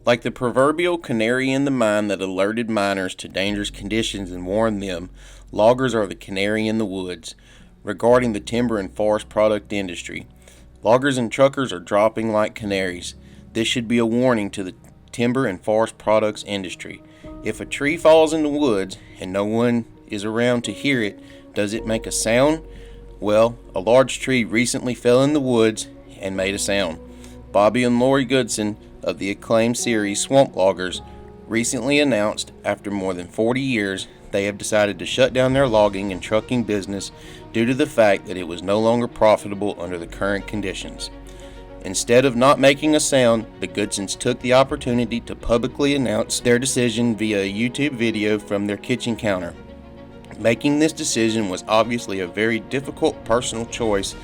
Like the proverbial canary in the mine that alerted miners to dangerous conditions and warned them, loggers are the canary in the woods regarding the timber and forest product industry. Loggers and truckers are dropping like canaries. This should be a warning to the timber and forest products industry. If a tree falls in the woods and no one is around to hear it, does it make a sound? Well, a large tree recently fell in the woods and made a sound. Bobby and Lori Goodson of the acclaimed series Swamp Loggers recently announced after more than 40 years they have decided to shut down their logging and trucking business due to the fact that it was no longer profitable under the current conditions. Instead of not making a sound, the Goodsons took the opportunity to publicly announce their decision via a YouTube video from their kitchen counter. Making this decision was obviously a very difficult personal choice,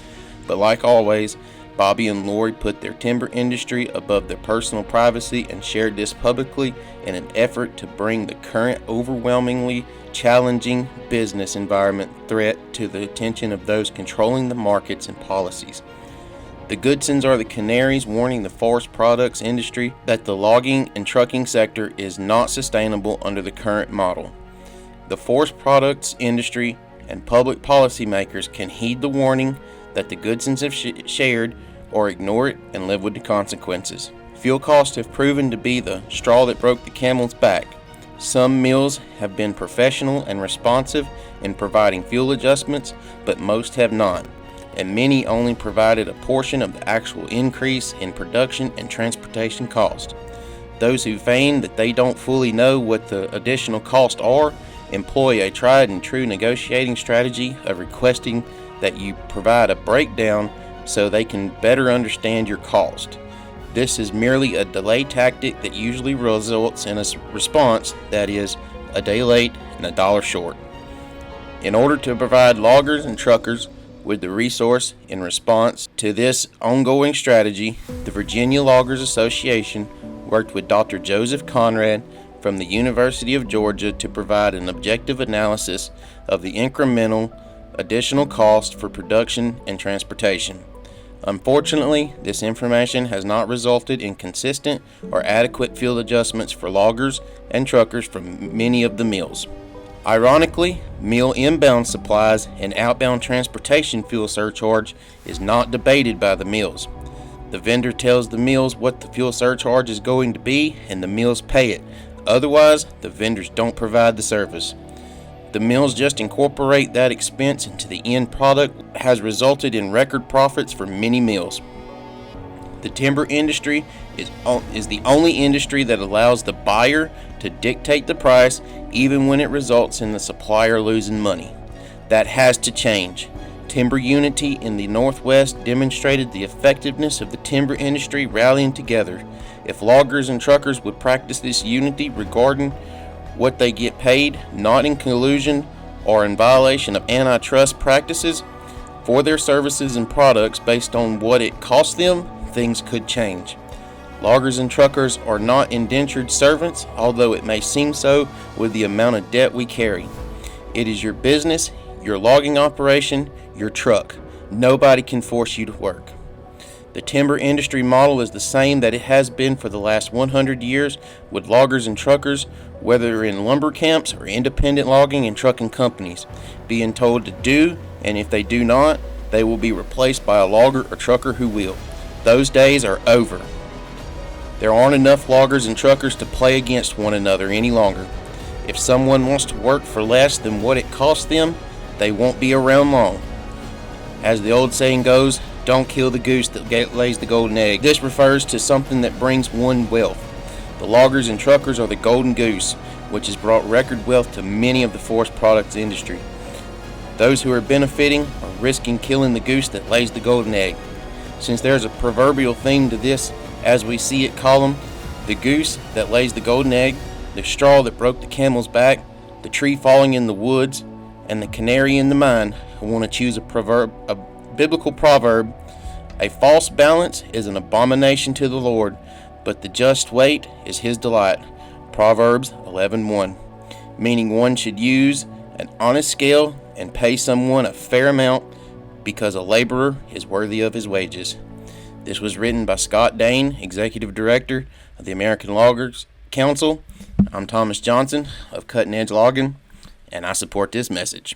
but like always, Bobby and Lori put their timber industry above their personal privacy and shared this publicly in an effort to bring the current overwhelmingly challenging business environment threat to the attention of those controlling the markets and policies. The Goodsons are the canaries warning the forest products industry that the logging and trucking sector is not sustainable under the current model. The forest products industry and public policymakers can heed the warning that the Goodsons have shared or ignore it and live with the consequences. Fuel costs have proven to be the straw that broke the camel's back. Some mills have been professional and responsive in providing fuel adjustments, but most have not, and many only provided a portion of the actual increase in production and transportation cost. Those who feign that they don't fully know what the additional costs are employ a tried and true negotiating strategy of requesting that you provide a breakdown so they can better understand your cost. This is merely a delay tactic that usually results in a response that is a day late and a dollar short. In order to provide loggers and truckers with the resource in response to this ongoing strategy, the Virginia Loggers Association worked with Dr. Joseph Conrad from the University of Georgia to provide an objective analysis of the incremental additional cost for production and transportation. Unfortunately, this information has not resulted in consistent or adequate fuel adjustments for loggers and truckers from many of the mills. Ironically, mill inbound supplies and outbound transportation fuel surcharge is not debated by the mills. The vendor tells the mills what the fuel surcharge is going to be and the mills pay it. Otherwise, the vendors don't provide the service. The mills just incorporate that expense into the end product has resulted in record profits for many mills. The timber industry is the only industry that allows the buyer to dictate the price even when it results in the supplier losing money. That has to change. Timber unity in the Northwest demonstrated the effectiveness of the timber industry rallying together. If loggers and truckers would practice this unity regarding what they get paid, not in collusion or in violation of antitrust practices for their services and products based on what it costs them, things could change. Loggers and truckers are not indentured servants, although it may seem so with the amount of debt we carry. It is your business, your logging operation, your truck. Nobody can force you to work. The timber industry model is the same that it has been for the last 100 years with loggers and truckers, whether in lumber camps or independent logging and trucking companies, being told to do, and if they do not, they will be replaced by a logger or trucker who will. Those days are over. There aren't enough loggers and truckers to play against one another any longer. If someone wants to work for less than what it costs them, they won't be around long. As the old saying goes, don't kill the goose that lays the golden egg. This refers to something that brings one wealth. The loggers and truckers are the golden goose, which has brought record wealth to many of the forest products industry. Those who are benefiting are risking killing the goose that lays the golden egg. Since there's a proverbial theme to this, as we see it column, the goose that lays the golden egg, the straw that broke the camel's back, the tree falling in the woods, and the canary in the mine, I want to choose a biblical proverb. A false balance is an abomination to the Lord, but the just weight is his delight. Proverbs 11:1, meaning one should use an honest scale and pay someone a fair amount because a laborer is worthy of his wages. This was written by Scott Dane, Executive Director of the American Loggers Council. I'm Thomas Johnson of Cutting Edge Logging, and I support this message.